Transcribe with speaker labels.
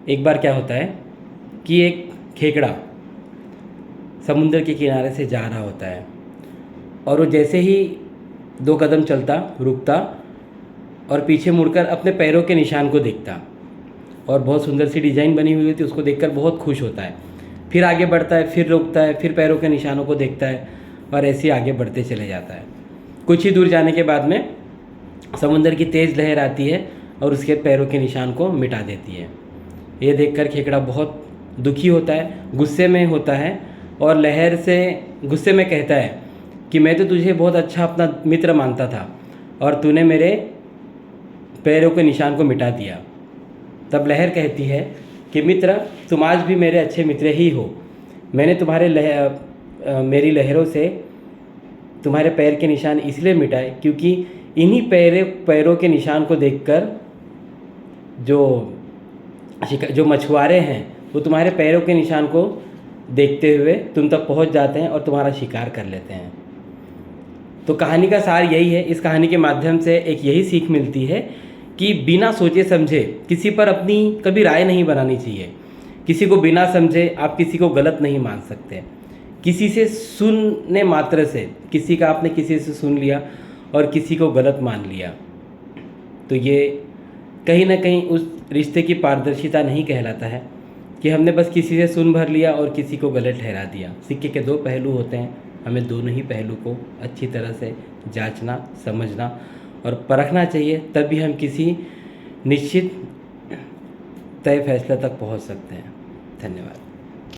Speaker 1: एक बार क्या होता है कि एक खेकड़ा समुद्र के किनारे से जा रहा होता है और वो जैसे ही 2 कदम चलता रुकता और पीछे मुड़कर अपने पैरों के निशान को देखता और बहुत सुंदर सी डिज़ाइन बनी हुई होती है, उसको देखकर बहुत खुश होता है। फिर आगे बढ़ता है, फिर रुकता है, फिर पैरों के निशानों को देखता है और ऐसे ही आगे बढ़ते चले जाता है। कुछ ही दूर जाने के बाद में समुद्र की तेज़ लहर आती है और उसके पैरों के निशान को मिटा देती है। ये देखकर खेकड़ा बहुत दुखी होता है, गुस्से में होता है और लहर से गुस्से में कहता है कि मैं तो तुझे बहुत अच्छा अपना मित्र मानता था और तूने मेरे पैरों के निशान को मिटा दिया। तब लहर कहती है कि मित्र, तुम आज भी मेरे अच्छे मित्र ही हो। मैंने मेरी लहरों से तुम्हारे पैर के निशान इसलिए मिटाए क्योंकि इन्हीं पैरों के निशान को देखकर जो मछुआरे हैं वो तुम्हारे पैरों के निशान को देखते हुए तुम तक पहुंच जाते हैं और तुम्हारा शिकार कर लेते हैं। तो कहानी का सार यही है। इस कहानी के माध्यम से एक यही सीख मिलती है कि बिना सोचे समझे किसी पर अपनी कभी राय नहीं बनानी चाहिए। किसी को बिना समझे आप किसी को गलत नहीं मान सकते। किसी से सुनने मात्र से आपने किसी से सुन लिया और किसी को गलत मान लिया तो ये कहीं ना कहीं उस रिश्ते की पारदर्शिता नहीं कहलाता है कि हमने बस किसी से सुन भर लिया और किसी को गलत ठहरा दिया। सिक्के के 2 पहलू होते हैं, हमें दोनों ही पहलू को अच्छी तरह से जांचना, समझना और परखना चाहिए, तभी हम किसी निश्चित तय फैसले तक पहुंच सकते हैं। धन्यवाद।